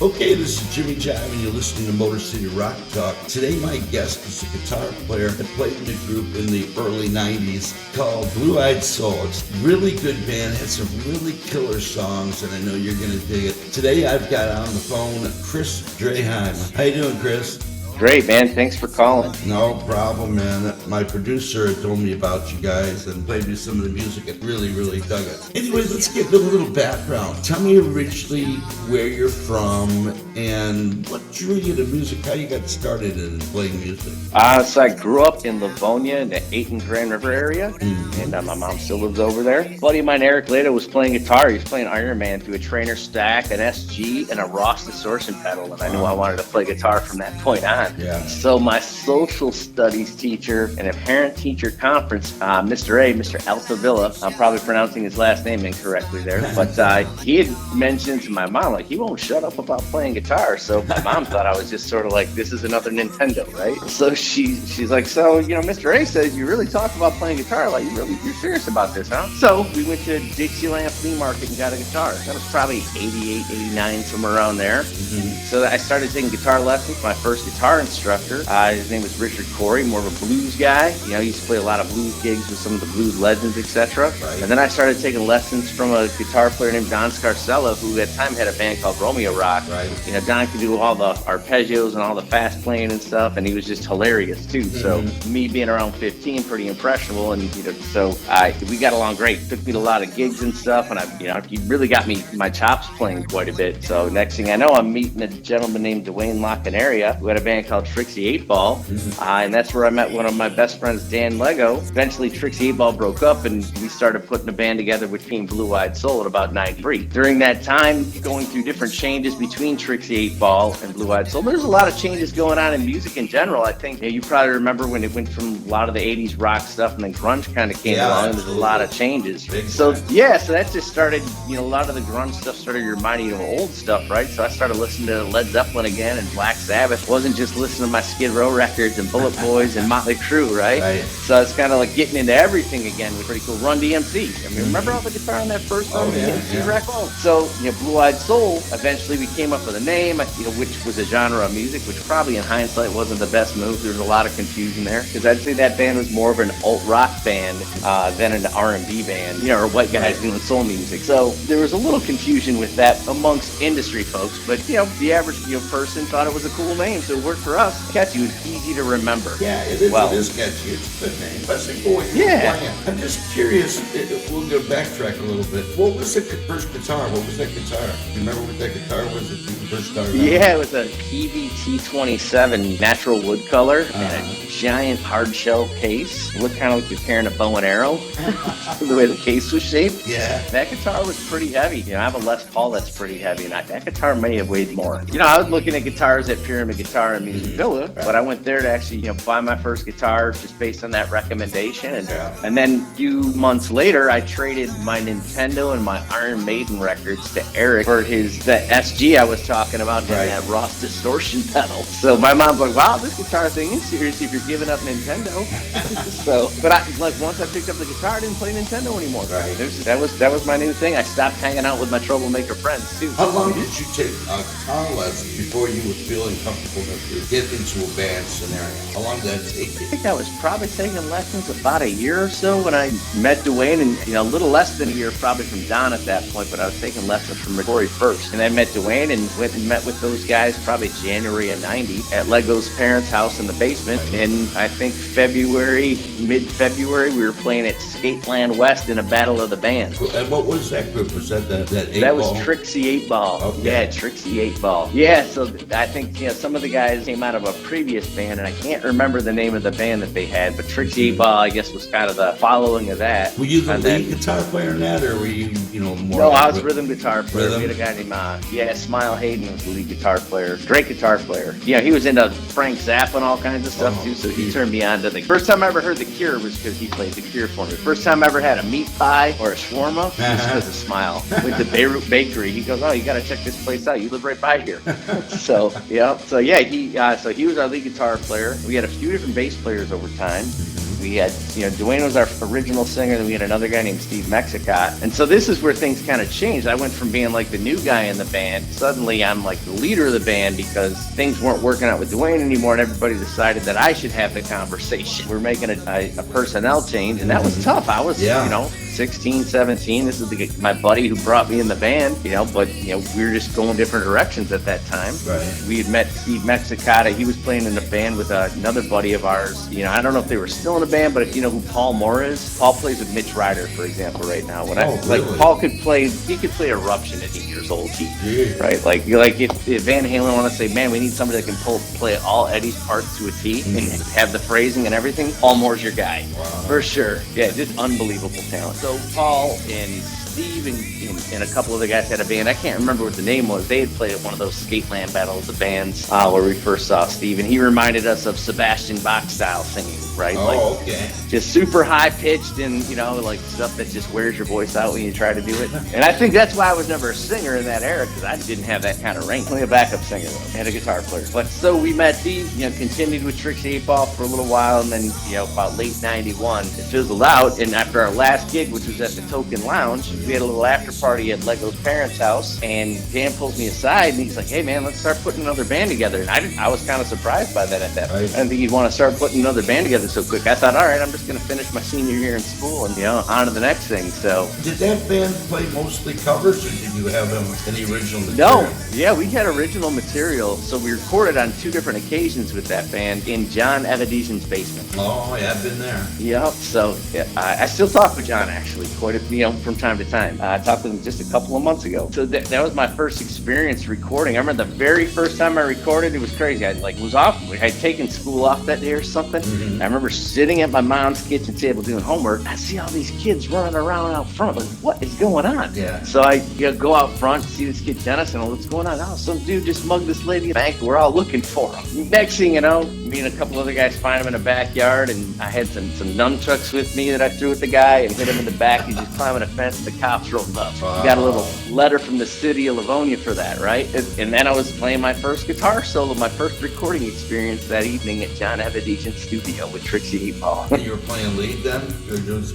Okay, this is Jimmy Jive, and you're listening to Motor City Rock Talk. Today, my guest is a guitar player that played in a group in the early 90s called Blue Eyed Soul. It's a really good band, had some really killer songs, and I know you're going to dig it. Today, I've got on the phone Chris Draheim. How you doing, Chris? Great, man. Thanks for calling. No problem, man. My producer told me about you guys and played me some of the music and really, really dug it. Anyway, let's get a little background. Tell me originally where you're from and what drew you to music, how you got started in playing music. So I grew up in Livonia in the Ayton Grand River area, and my mom still lives over there. A buddy of mine, Eric Leda, was playing guitar. He was playing Iron Man through a Trainer stack, an SG, and a Ross distortion pedal, and I knew I wanted to play guitar from that point on. Yeah. So my social studies teacher in a parent-teacher conference, Mr. Altavilla, I'm probably pronouncing his last name incorrectly there, but he had mentioned to my mom, like, he won't shut up about playing guitar. So my mom thought I was just sort of like, this is another Nintendo, right? So she's like, so, Mr. A says you really talk about playing guitar, like, you're serious about this, huh? So we went to Dixieland Flea Market and got a guitar. That was probably 88, 89, somewhere around there. So I started taking guitar lessons. My first guitar instructor, his name was Richard Corey, more of a blues guy. He used to play a lot of blues gigs with some of the blues legends, etc. Right. And then I started taking lessons from a guitar player named Don Scarcella, who at the time had a band called Romeo Rock. Right. Don could do all the arpeggios and all the fast playing and stuff, and he was just hilarious too. So me being around 15, pretty impressionable, and so we got along great. Took me to a lot of gigs and stuff, and he really got me my chops playing quite a bit. So next thing I know, I'm meeting a gentleman named Dwayne Lockenaria, who had a band called Trixie 8-Ball, and that's where I met one of my best friends, Dan Lego. Eventually, Trixie 8-Ball broke up, and we started putting a band together, which became Blue Eyed Soul at about 93. During that time, going through different changes between Trixie 8-Ball and Blue Eyed Soul, there's a lot of changes going on in music in general. I think you probably remember when it went from a lot of the 80s rock stuff, and then grunge kind of came along, and there's a lot of changes. So that just started, a lot of the grunge stuff started reminding you of old stuff, right? So I started listening to Led Zeppelin again and Black Sabbath. Wasn't just listening to my Skid Row records and Bullet Boys and Motley Crue, right? So it's kind of like getting into everything again, was pretty cool. Run DMC. Remember all the guitar on that first Run DMC record? So, Blue Eyed Soul, eventually we came up with a name, which was a genre of music, which probably in hindsight wasn't the best move. There was a lot of confusion there, because I'd say that band was more of an alt-rock band than an R&B band, or white guys doing soul music. So there was a little confusion with that amongst industry folks, but, the average person thought it was a cool name, so it worked for us. Catchy, it was easy to remember. Yeah, it is. It is catchy. It's a good name. Especially for what you're playing. I'm just curious. We'll go backtrack a little bit. What was the first guitar? What was that guitar? You remember what that guitar was that you first started on? Yeah, it was a PVT-27 natural wood color and a giant hard shell case. It looked kind of like you're carrying a bow and arrow, the way the case was shaped. Yeah. That guitar was pretty heavy. I have a Les Paul that's pretty heavy, and that guitar may have weighed more. I was looking at guitars at Pyramid Guitar and Music Villa, but I went there to actually, buy my first guitar just based on that recommendation. And then a few months later, I traded my Nintendo and my Iron Maiden records to Eric for the SG I was talking about, that Ross distortion pedal. So my mom's like, wow, this guitar thing is serious if you're giving up Nintendo. But once I picked up the guitar, I didn't play Nintendo anymore. Right. That was my new thing. I stopped hanging out with my troublemaker friends too. How long did you take guitar lessons before you were feeling comfortable to get into a band scenario? How long did that take you? I think I was probably taking lessons about a year or so when I met Dwayne, and a little less than a year probably from Don at that point, but I was taking lessons from Corey first. And I met Dwayne and went and met with those guys probably January of 90 at Lego's parents' house in the basement. And I think mid-February, we were playing at Skateland West in a battle of the bands. And what was that group? Was that 8-ball? That was Trixie 8-Ball. Okay. Yeah, Trixie 8-Ball. Yeah, so I think some of the guys came out of a previous band, and I can't remember the name of the band that they had, but Trixie 8-Ball, I guess, was kind of the following of that. Were you the lead guitar player in that, or were you, more? No, I was rhythm guitar player. We had a guy named, Smile Hayden was the lead guitar player. Great guitar player. He was into Frank Zappa and all kinds of stuff too, so he turned me on to the... First time I ever heard The Cure was because he played The Cure for me. First time I ever had a meat pie or a shawarma was because of Smile. Went to Beirut Bakery. He goes, oh, you got to check this place out. You live right by here. So he was our lead guitar player. We had a few different bass players over time. We had, Dwayne was our original singer, then we had another guy named Steve Mexicott. And so this is where things kind of changed. I went from being like the new guy in the band, suddenly I'm like the leader of the band because things weren't working out with Dwayne anymore, and everybody decided that I should have the conversation. We're making a personnel change, and that was tough. I was, 16, 17. This is my buddy who brought me in the band, but we were just going different directions at that time. Right. We had met Steve Mexicata. He was playing in a band with another buddy of ours. I don't know if they were still in a band, but if you know who Paul Moore is, Paul plays with Mitch Ryder, for example, right now. Really? Paul could play Eruption at 8 years old, right? Like if Van Halen want to say, man, we need somebody that can play all Eddie's parts to a T and have the phrasing and everything, Paul Moore's your guy. Wow. For sure. Yeah, just unbelievable talent. So Paul and Steve and a couple of the guys had a band. I can't remember what the name was. They had played at one of those Skateland battles of bands where we first saw Steve, and he reminded us of Sebastian Bach style singing, right? Okay. Just super high pitched and like stuff that just wears your voice out when you try to do it. And I think that's why I was never a singer in that era, because I didn't have that kind of range. Only a backup singer though, and a guitar player. But so we met Steve, continued with Trixie 8 Ball for a little while, and then about late '91 it fizzled out. And after our last gig, which was at the Token Lounge, we had a little after party at Lego's parents' house, and Dan pulls me aside and he's like, "Hey man, let's start putting another band together." And I was kind of surprised by that at that point. I didn't think he'd want to start putting another band together so quick. I thought, all right, I'm just going to finish my senior year in school and on to the next thing. So did that band play mostly covers, or did you have any original material? No, yeah, we had original material. So we recorded on 2 different occasions with that band in John Evadesian's basement. Oh yeah, I've been there. Yep. So I still talk with John actually quite from time to time. I talked to him just a couple of months ago. So that was my first experience recording. I remember the very first time I recorded, it was crazy. I was off. I had taken school off that day or something. I remember sitting at my mom's kitchen table doing homework. I see all these kids running around out front. Like, what is going on? Yeah. So I go out front, see this kid Dennis, and what's going on? Oh, some dude just mugged this lady at the bank. We're all looking for him. Next thing you know, me and a couple other guys find him in the backyard, and I had some nunchucks with me that I threw at the guy and hit him in the back. He's just climbing a fence. The cops rolled up. Wow. Got a little letter from the city of Livonia for that, right? And then I was playing my first guitar solo, my first recording experience that evening at John Evadesian's studio with Trixie 8 Ball. You were playing lead then?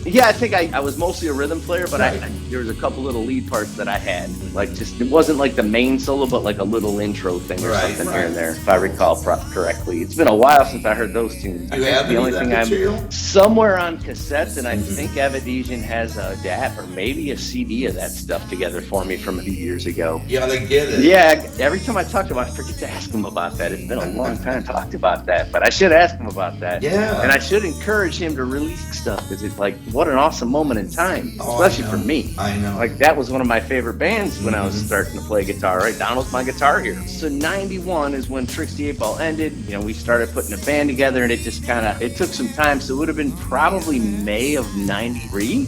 Yeah, I think I was mostly a rhythm player, but right. there was a couple little lead parts that I had. It wasn't like the main solo, but like a little intro thing or something here and there, if I recall correctly. It's been a while since I heard those tunes. You have the only thing I'm somewhere on cassettes, and I think Evadesian has a DAT or maybe a CD of that stuff together for me from a few years ago. You gotta get it. Yeah, every time I talk to him, I forget to ask him about that. It's been a long time talked about that, but I should ask him about that. Yeah. And I should encourage him to release stuff, because it's like, what an awesome moment in time, especially for me. I know. Like, that was one of my favorite bands when I was starting to play guitar, right? Donald's my guitar hero. So 91 is when Trixie 8 Ball ended. We started putting a band together, and it just it took some time. So it would have been probably May of 93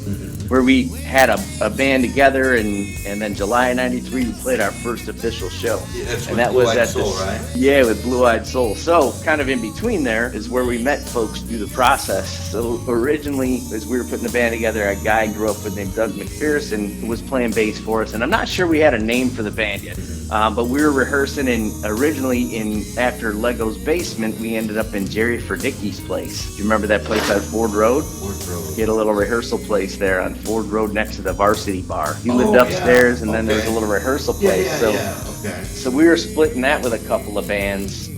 where we had a band together, and then July of 93 we played our first official show. Yeah, that's and with that Blue was Eyed at Soul, right? Yeah, with Blue Eyed Soul. So kind of in between there is where we met folks through the process. So originally, as we were putting the band together, a guy I grew up with named Doug McPherson who was playing bass for us, and I'm not sure we had a name for the band yet. But we were rehearsing, and originally after Lego's basement, we ended up in Jerry Ferdicky's place. Do you remember that place on Ford Road? Ford Road. He had a little rehearsal place there on Ford Road next to the Varsity Bar. He lived upstairs, and then there was a little rehearsal place. So we were splitting that with a couple of bands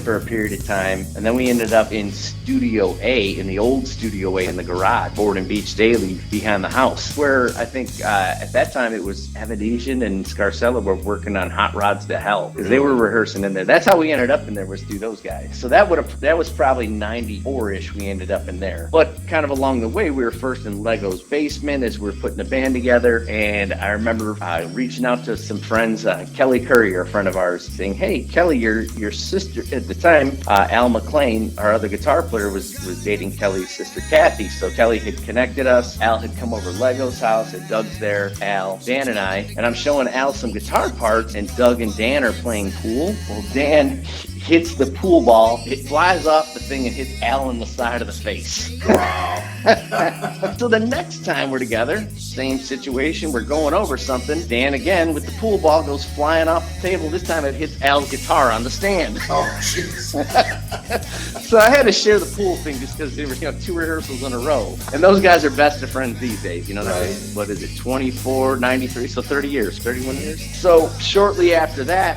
for a period of time, and then we ended up in Studio A, in the old Studio A in the garage, Ford and Beach Daily, behind the house, where I think at that time it was Evadesian and Scarcella were working on Hot Rods to Hell, because they were rehearsing in there. That's how we ended up in there, was through those guys. So that was probably 94-ish we ended up in there. But kind of along the way, we were first in Lego's basement as we were putting a band together, and I remember reaching out to some friends, Kelly Currier, a friend of ours, saying, "Hey, Kelly, your sister," at the time, Al McLean, our other guitar player, was dating Kelly's sister Kathy. So Kelly had connected us. Al had come over to Lego's house, and Doug's there, Al, Dan, and I'm showing Al some guitar parts, and Doug and Dan are playing pool. Well, Dan, hits the pool ball. It flies off the thing and hits Al in the side of the face. Wow. So the next time we're together, same situation, we're going over something. Dan again with the pool ball goes flying off the table. This time it hits Al's guitar on the stand. Oh, jeez. So I had to share the pool thing just because there were 2 rehearsals in a row. And those guys are best of friends these days. That was, what is it, 24, 93, so 30 years, 31 years. So shortly after that,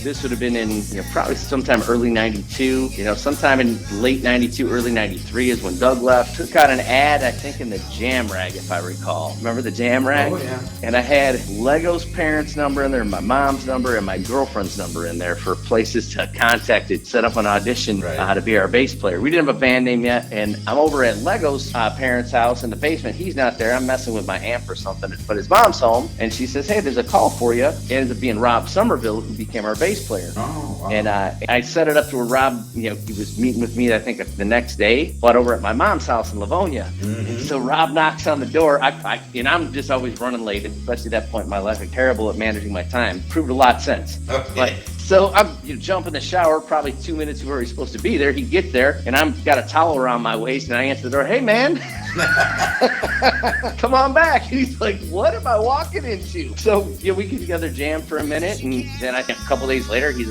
this would have been in probably sometime early 92. Sometime in late 92, early 93 is when Doug left. Took out an ad, I think, in the Jam Rag, if I recall. Remember the Jam Rag? Oh, yeah. And I had Lego's parents' number in there, my mom's number, and my girlfriend's number in there for places to contact it, set up an audition to be our bass player. We didn't have a band name yet, and I'm over at Lego's parents' house in the basement. He's not there. I'm messing with my amp or something, but his mom's home, and she says, hey, there's a call for you. It ends up being Rob Somerville, who became our bass player. Oh, wow. And I set it up to where Rob, he was meeting with me, I think, the next day, but over at my mom's house in Livonia. Mm-hmm. So Rob knocks on the door. I'm just always running late, especially at that point in my life. I'm terrible at managing my time. Proved a lot since. Okay. But so I'm jump in the shower, probably 2 minutes before he's supposed to be there. He gets there, and I'm got a towel around my waist, and I answer the door. Hey, man. Come on back. And he's like, what am I walking into? So we get together, jam for a minute, and then I think a couple days later he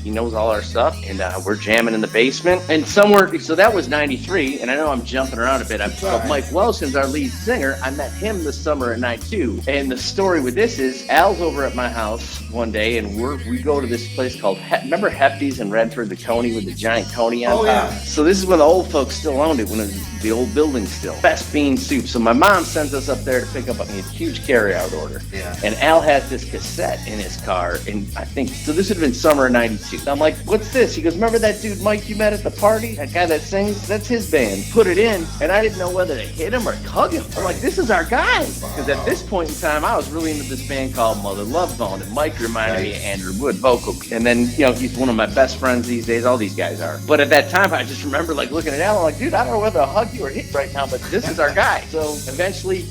knows all our stuff, and we're jamming in the basement. And so that was 93, and I know I'm jumping around a bit. Mike Welson's our lead singer. I met him this summer at night 2. And the story with this is Al's over at my house one day, and we go to this place called remember Hefty's in Redford, the coney with the giant coney on top? Yeah. So this is when the old folks still owned it, when it was the old building still. Best bean soup. So my mom sends us up there to pick up a huge carryout order. Yeah. And Al has this cassette in his car, and I think, so this would have been summer of 92. I'm like, what's this? He goes, remember that dude Mike you met at the party? That guy that sings? That's his band. Put it in, and I didn't know whether to hit him or hug him. I'm like, this is our guy. Because at this point in time, I was really into this band called Mother Love Bone, and Mike reminded me of Andrew Wood, vocal. And then, he's one of my best friends these days. All these guys are. But at that time, I just remember looking at Al, I'm like, dude, I don't know whether to hug you or hit right now, but this is our guy. So eventually,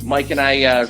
Mike and I,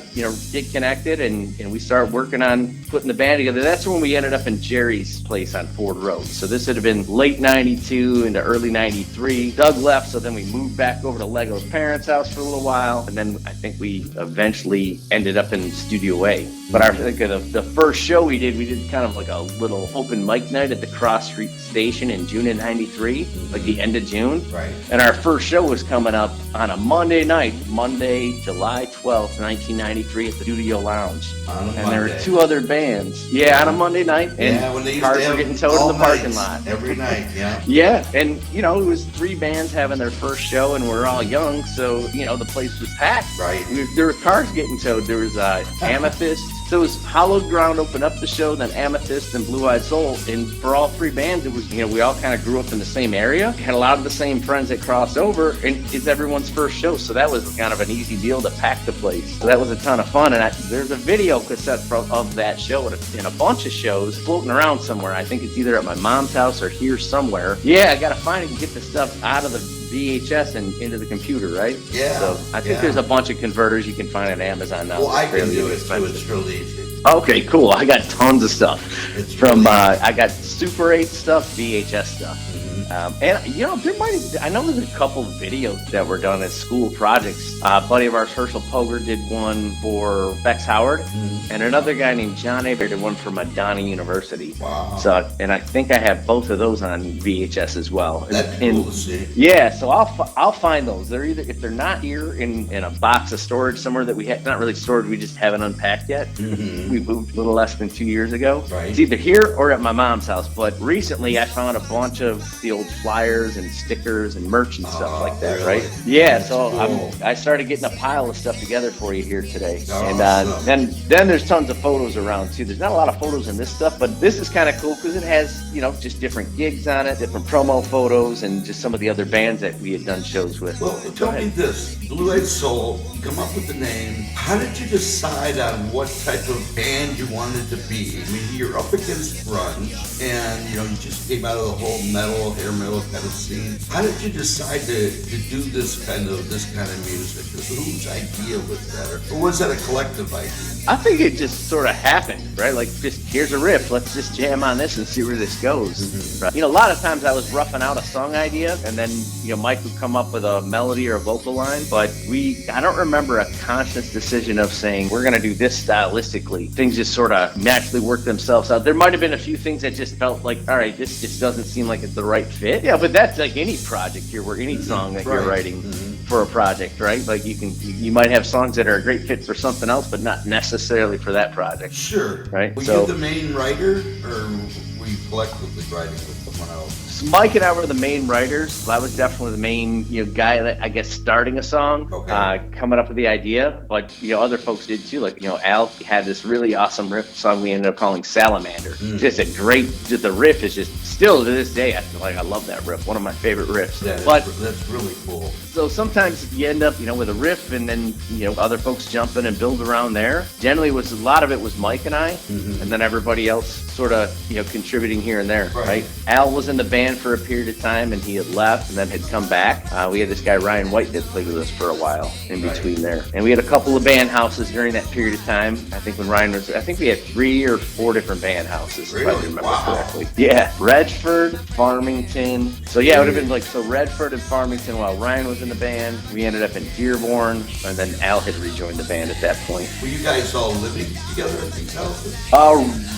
get connected, and we start working on putting the band together. That's when we ended up in Jerry's place on Ford Road. So this would have been late 92 into early 93. Doug left, so then we moved back over to Lego's parents' house for a little while, and then I think we eventually ended up in Studio A. But the first show we did kind of like a little open mic night at the Cross Street Station in June of 93, like the end of June. Right. And our first show was coming up on a Monday night, Monday, July 12th, 1993 at the Studio Lounge. And there were 2 other bands. Yeah, on a Monday night. And when they used cars to were getting towed in the parking lot. Every night, yeah. Yeah, and it was 3 bands having their first show, and we're all young, so the place was packed. Right. There were cars getting towed. There was Amethyst. So it was Hallowed Ground opened up the show, then Amethyst and Blue Eyed Soul. And for all 3 bands, it was, we all kind of grew up in the same area, had a lot of the same friends that crossed over, and it's everyone's first show. So that was kind of an easy deal to pack the place. So that was a ton of fun. And there's a video cassette of that show in a bunch of shows floating around somewhere. I think it's either at my mom's house or here somewhere. Yeah, I got to find it and get the stuff out of the VHS and into the computer, right? Yeah. So I think there's a bunch of converters you can find on Amazon now. Well, I can do it too. It's real easy. Okay, cool. I got tons of stuff. I got Super 8 stuff, VHS stuff. And I know there's a couple of videos that were done as school projects. A buddy of ours, Herschel Poger, did one for Bex Howard, and another guy named John Aber did one for Madonna University. Wow. So, and I think I have both of those on VHS as well. That'd be cool to see. Yeah, so I'll find those. They're either, if they're not here in a box of storage somewhere that we have, not really storage, we just haven't unpacked yet. We moved a little less than 2 years ago. Right. It's either here or at my mom's house. But recently I found a bunch of the old flyers and stickers and merch and stuff like that, really? Right? Yeah, that's so cool. I started getting a pile of stuff together for you here today. And then there's tons of photos around too. There's not a lot of photos in this stuff, but this is kind of cool because it has, just different gigs on it, different promo photos, and just some of the other bands that we had done shows with. Well, tell me this, Blue Eyed Soul, come up with the name. How did you decide on what type of band you wanted to be? I mean, you're up against grunge, and you just came out of the whole metal hair metal kind of scene. How did you decide to do this kind of music? Whose idea was that, or was that a collective idea? I think it just sort of happened, right? Like, just here's a riff, let's just jam on this and see where this goes. Mm-hmm. Right? You know, a lot of times I was roughing out a song idea, and then, you know, Mike would come up with a melody or a vocal line, but I don't remember a conscious decision of saying, we're going to do this stylistically. Things just sort of naturally worked themselves out. There might have been a few things that just felt like, all right, this just doesn't seem like it's the right fit. Yeah, but that's like any project or any song that you're writing for a project, right? Like you might have songs that are a great fit for something else, but not necessarily for that project. Sure. Right. Were you the main writer, or were you collectively writing with someone else? Mike and I were the main writers. I was definitely the main, guy that, I guess, starting a song, coming up with the idea. But, other folks did too. Like, Al had this really awesome riff song we ended up calling Salamander. Just the riff is just still to this day, I feel like I love that riff. One of my favorite riffs. That's really cool. So sometimes you end up, with a riff, and then, other folks jump in and build around there. Generally, a lot of it was Mike and I, and then everybody else sort of, contributing here and there, right? Al was in the band for a period of time, and he had left and then had come back. We had this guy, Ryan White, that played with us for a while in between there. And we had a couple of band houses during that period of time. I think when Ryan was, we had 3 or 4 different band houses, if I remember correctly. Yeah, Redford, Farmington. So yeah, it would have been Redford and Farmington while Ryan was in the band. We ended up in Dearborn, and then Al had rejoined the band at that point. Were you guys all living together at these houses?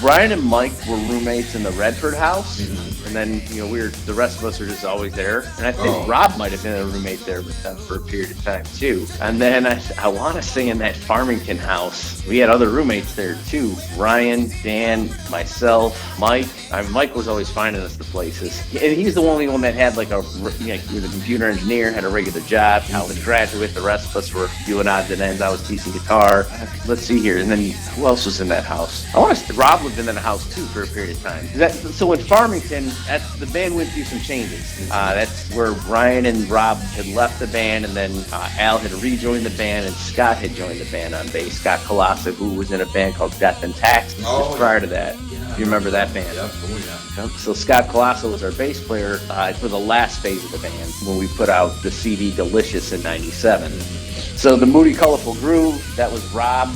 Ryan and Mike were roommates in the Redford house, and then the rest of us are just always there. And I think Rob might have been a roommate there with them for a period of time too. And then I want to say in that Farmington house, we had other roommates there too. Ryan, Dan, myself, Mike. Mike was always finding us the places, and he's the only one that had like he was a computer engineer, had a regular job. I was a graduate. The rest of us were doing odds and ends. I was teaching guitar. Let's see here. And then who else was in that house? I want to say Rob lived in that house too for a period of time. So in Farmington, the band went through some changes. That's where Ryan and Rob had left the band, and then Al had rejoined the band, and Scott had joined the band on bass. Scott Colossa, who was in a band called Death and Tax prior to that. You remember that band? Yeah. So Scott Colossa was our bass player for the last phase of the band when we put out the CD Delicious in '97. So the Moody Colorful Groove, that was Rob.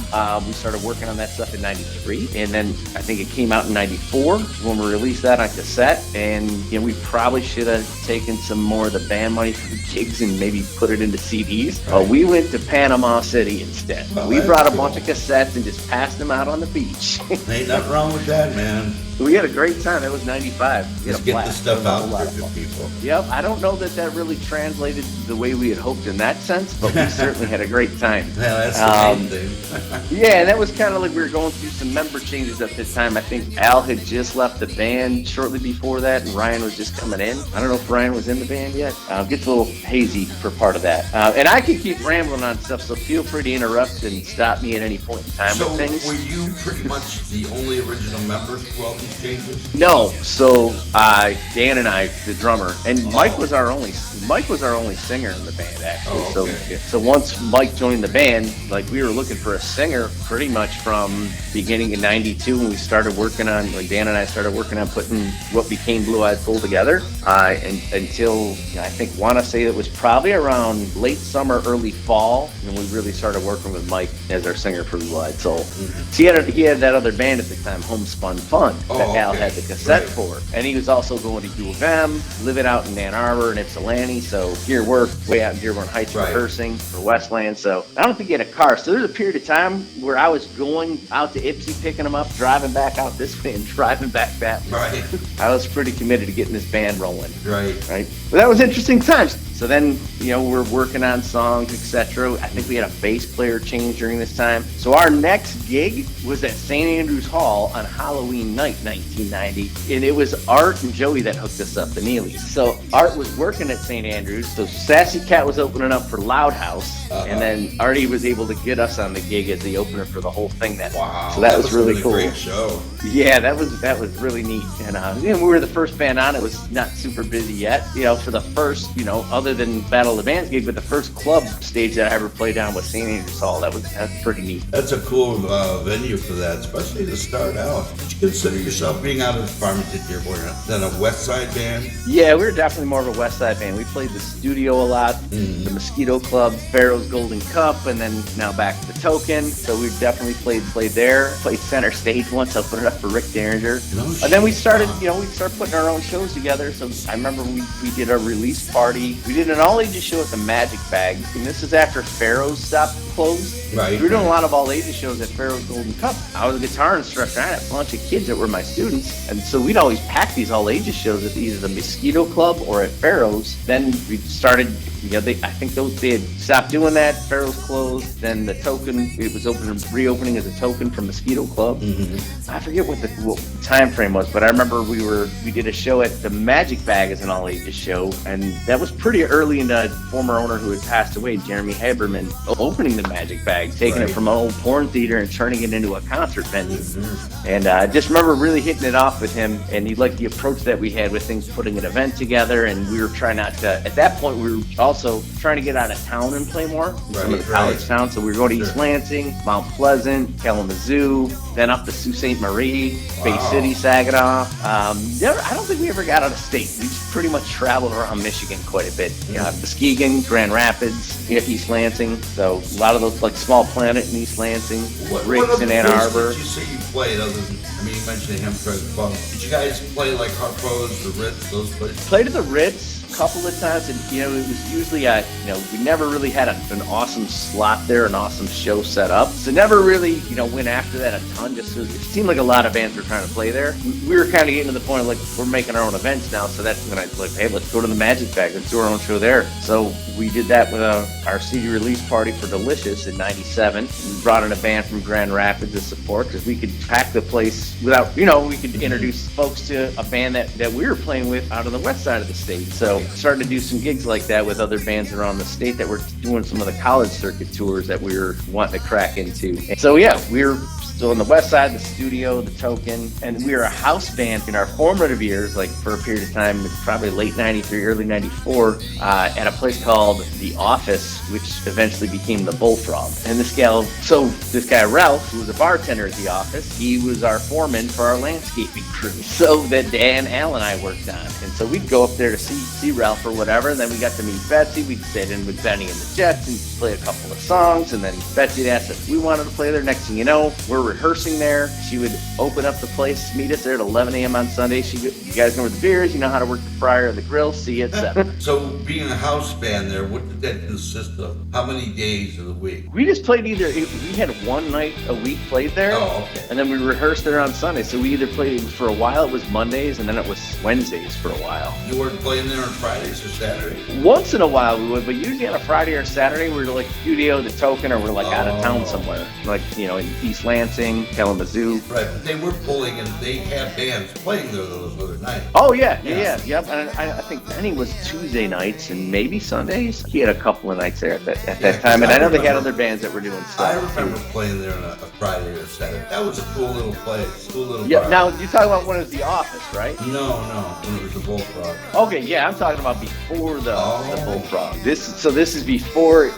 We started working on that stuff in '93, and then I think it came out in '94 when we released that on cassette. And we probably should have taken some more of the band money from the gigs and maybe put it into CDs. We went to Panama City instead. We brought a bunch of cassettes and just passed them out on the beach. Ain't nothing wrong with that, man. We had a great time. It was '95. Just get the stuff out there to people. Yep. I don't know that really translated the way we had hoped in that sense, but we certainly had a great time. Yeah, that's the main thing. Yeah, and that was kind of like we were going through some member changes at the time. I think Al had just left the band shortly before that, and Ryan was just coming in. I don't know if Ryan was in the band yet. Gets a little hazy for part of that. And I can keep rambling on stuff, so feel free to interrupt and stop me at any point in time with things. So were you pretty much the only original member through all these changes? No. So Dan and I, the drummer, and Mike was our only singer in the band, actually. So once Mike joined the band, like, we were looking for a singer pretty much from beginning in '92 when we started working on, like, Dan and I started working on putting what became Blue Eyed Soul together, and until I want to say it was probably around late summer, early fall, when we really started working with Mike as our singer for Blue Eyed Soul. So he had that other band at the time, Homespun Fun, that Al had the cassette for, and he was also going to U of M, living out in Ann Arbor and Ypsilanti. So here we're way out in Dearborn Heights rehearsing for Westland. So I don't think he had a car. So there's a period of time where I was going out to Ypsi, picking him up, driving back out this way, and driving back that way. Right. I was pretty committed to getting this band rolling. Right. But that was interesting times. So then, we're working on songs, etc. I think we had a bass player change during this time. So our next gig was at St. Andrews Hall on Halloween night, 1990. And it was Art and Joey that hooked us up, the Neelys. So Art was working at St. Andrews. So Sassy Cat was opening up for Loud House. And then Artie was able to get us on the gig as the opener for the whole thing. Wow. So that was really cool. Great show. Yeah, that was really neat. And we were the first band on. It was not super busy yet. For the first, other other than Battle of the Bands gig, but the first club stage that I ever played on was St. Andrews Hall. That's pretty neat. That's a cool venue for that, especially to start out. Did you consider yourself being out of Farmington, Dearborn, than a West Side band? Yeah, we were definitely more of a West Side band. We played the Studio a lot, the Mosquito Club, Pharaoh's Golden Cup, and then now back to the Token. So we definitely played there. Played center stage once, opened it up for Rick Derringer. And then we started putting our own shows together. So I remember we did a release party. We did an all ages show at the Magic Bag, and this is after Pharaoh's stopped closed. Right. We were doing a lot of all ages shows at Pharaoh's Golden Cup. I was a guitar instructor. I had a bunch of kids that were my students, and so we'd always pack these all ages shows at either the Mosquito Club or at Pharaoh's. Then we started. I think they had stopped doing that. Pharaoh's closed. Then the Token, it was reopening as a Token from Mosquito Club. I forget what the time frame was, but I remember we did a show at the Magic Bag as an all ages show, and that was pretty early into former owner who had passed away, Jeremy Haberman, opening the Magic Bag, taking it from an old porn theater and turning it into a concert venue. And I just remember really hitting it off with him, and he liked the approach that we had with things, putting an event together, and we were trying not to. At that point, we were also trying to get out of town and play more, some of the college towns. So we were going to East Lansing, Mount Pleasant, Kalamazoo, then up to Sault Ste. Marie, Bay City, Saginaw. I don't think we ever got out of state. We just pretty much traveled around Michigan quite a bit. Muskegon, Grand Rapids, East Lansing. So a lot of those, like Small Planet in East Lansing, Riggs in Ann Arbor. Did you say you played other than, you mentioned Hamtramck Club. Did you guys play like Harpo's, the Ritz, those places? Played at the Ritz a couple of times, and it was usually we never really had an awesome slot there, an awesome show set up. So never really went after that a ton. Just 'cause it seemed like a lot of bands were trying to play there. We were kind of getting to the point of like we're making our own events now, so that's when I was like, hey, let's go to the Magic Bag, let's do our own show there. So we did that with our CD release party for Delicious in '97. We brought in a band from Grand Rapids to support because we could pack the place without we could introduce folks to a band that we were playing with out on the west side of the state. So started to do some gigs like that with other bands around the state that were doing some of the college circuit tours that we were wanting to crack into. And so yeah, we were still on the west side, the Studio, the Token, and we were a house band in our formative years, like for a period of time, probably late '93, early '94, at a place called The Office, which eventually became the Bullfrog. And this guy Ralph, who was a bartender at The Office, he was our foreman for our landscaping crew. So that Dan, Al, and I worked on. And so we'd go up there to see Ralph or whatever, and then we got to meet Betsy. We'd sit in with Benny and the Jets and play a couple of songs, and then Betsy would ask if we wanted to play there. Next thing you know, we're rehearsing there. She would open up the place, meet us there at 11 a.m. on Sunday. You guys know where the beer is, you know how to work the fryer and the grill, see you at 7. So being a house band there, what did that consist of? How many days of the week? We just played we had one night a week played there. Oh, okay. And then we rehearsed there on Sunday. So we either played, for a while it was Mondays, and then it was Wednesdays for a while. You weren't playing there on Fridays or Saturdays? Once in a while we would, but usually on a Friday or Saturday we were like Studio, the Token, or we're like out of town somewhere. Like, in East Lansing, Kalamazoo. Right, but they were pulling and they had bands playing there those other nights. Oh yeah. Yep. And I think Benny was Tuesday nights and maybe Sundays. He had a couple of nights there at that time, and I know they had other bands that were doing stuff. I remember playing there on a Friday or Saturday. That was a cool little place, cool little bar. bar. Now you're talking about when it was The Office, right? No, when it was the Bullfrog. Okay, yeah, I'm talking about before the Bullfrog. This is before.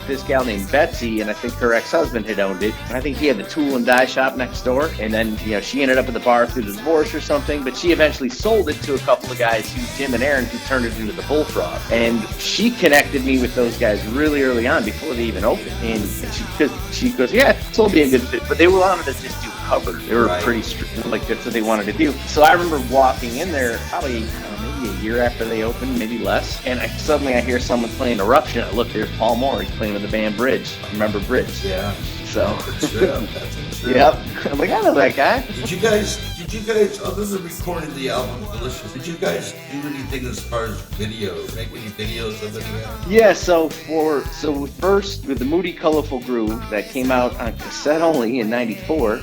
This gal named Betsy, and I think her ex-husband had owned it. And I think he had the tool and die shop next door, and then she ended up at the bar through the divorce or something. But she eventually sold it to a couple of guys, Jim and Aaron, who turned it into the Bullfrog. And she connected me with those guys really early on before they even opened. And she goes, yeah, this will be a good fit. But they wanted to just do covers. They were pretty strict, like that's what they wanted to do. So I remember walking in there probably maybe a year after they opened, maybe less, and suddenly I hear someone playing Eruption. I look, there's Paul Moore. He's playing with the band Bridge. Remember Bridge? Yeah. So. That's true. Yep. I'm like, I know that guy. Did you guys, other than recording the album Delicious, did you guys do anything as far as videos? Make any videos of it again? Yeah, so first with the Moody Colorful Groove that came out on cassette only in '94,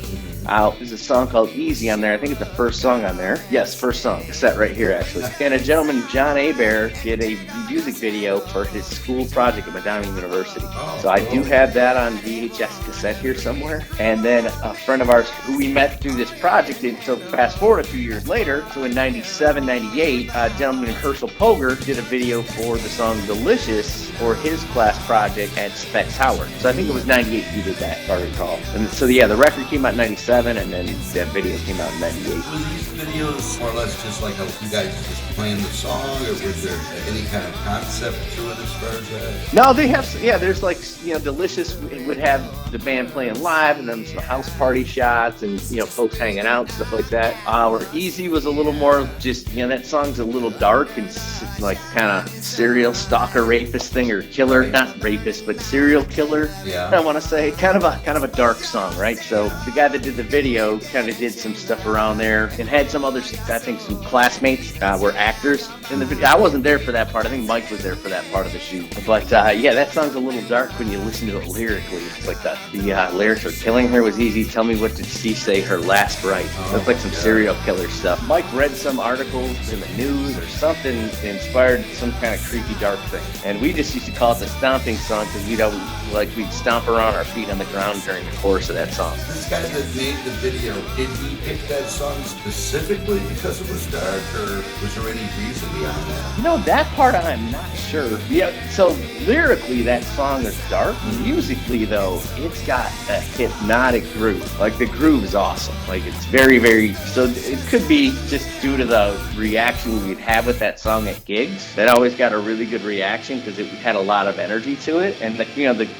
out. There's a song called Easy on there. I think it's the first song on there. Yes, first song. Cassette right here, actually. And a gentleman, John Abear, did a music video for his school project at Madonna University. So I do have that on VHS cassette here somewhere. And then a friend of ours who we met through this project, and so fast forward a few years later, so in 97, 98, a gentleman named Herschel Poger did a video for the song Delicious for his class project at Specs Howard. So I think it was 98 he did that, if I recall. And so yeah, the record came out in 97, and then that video came out in 98. Were these videos more or less just like how you guys just playing the song, or was there any kind of concept to it as far as that? No, they have, yeah, there's like, you know, Delicious would have the band playing live, and then some house party shots, and, you know, folks hanging out, stuff like that. Where Easy was a little more just, you know, that song's a little dark, and it's like kind of serial stalker rapist thing, or killer, not rapist, but serial killer. Yeah. I want to say kind of a dark song, right? So the guy that did the video kind of did some stuff around there, and had some other, I think some classmates were actors in the video. I wasn't there for that part. I think Mike was there for that part of the shoot. But yeah, that song's a little dark when you listen to it lyrically. It's like the lyrics are killing her was easy. Tell me, what did she say? Her last right. That's like some serial killer stuff. Mike read some articles in the news or something that inspired some kind of creepy dark thing. And we just used to call it the stomping song because we'd stomp around our feet on the ground during the course of that song. This guy that made the video, did he pick that song specifically because it was dark, or was there any reason behind that? You know, that part I'm not sure. Yeah, so lyrically that song is dark. Musically though, it's got a hypnotic groove. Like the groove is awesome. Like it's very, very, so it could be just due to the reaction we'd have with that song at gigs. That always got a really good reaction because it had a lot of energy to it. And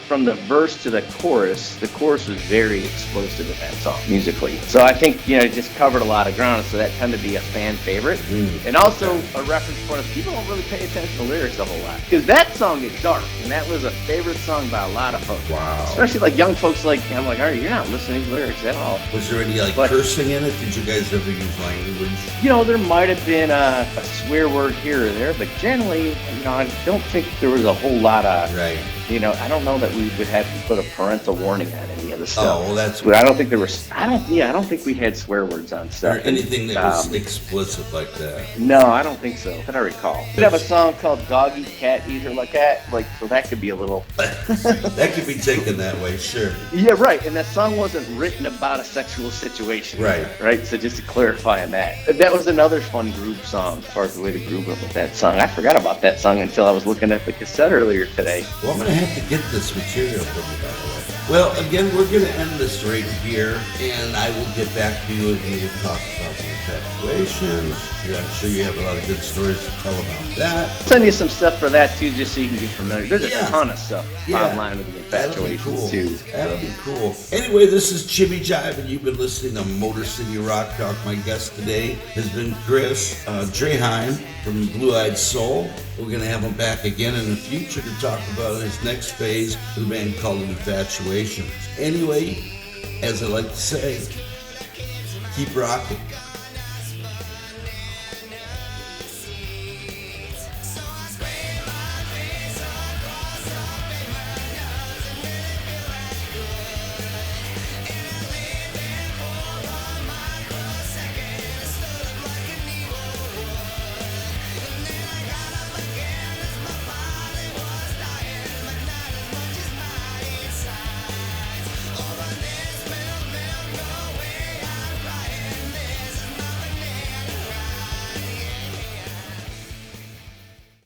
from the verse to the chorus was very explosive in that song musically. So I think, you know, it just covered a lot of ground. So that tended to be a fan favorite. And also a reference point of people don't really pay attention to lyrics a whole lot. Because that song is dark, and that was a favorite song by a lot of folks. Wow. Especially like young folks like, I'm like, all right, you're not listening to lyrics at all. Was there any cursing in it? Did you guys ever use language? You know, there might have been a swear word here or there, but generally, you know, I don't think there was a whole lot of, right. You know, I don't know that we would have to put a parental warning on any of the stuff. Oh, well, that's. But I don't think there was. I don't think we had swear words on stuff. Or anything that was explicit like that. No, I don't think so. That I recall. We have a song called "Dog Eat Cat Eater" like that. Like, so that could be a little. That could be taken that way, sure. Yeah, right. And that song wasn't written about a sexual situation. Right. Right. So just to clarify on that, that was another fun groove song as far as the way the groove went with that song. I forgot about that song until I was looking at the cassette earlier today. Well, I'm going to have to get this material from you, by the way. Well, again, we're going to end this right here, and I will get back to you and we'll talk about the infatuations. Yeah, I'm sure you have a lot of good stories to tell about that. I'll send you some stuff for that, too, just so you can get familiar. There's a ton of stuff online with the infatuations, cool. too. That'll be cool. Anyway, this is Jimmy Jive, and you've been listening to Motor City Rock Talk. My guest today has been Chris Draheim from Blue Eyed Soul. We're going to have him back again in the future to talk about his next phase of the band called Infatuations. Anyway, as I like to say, keep rocking.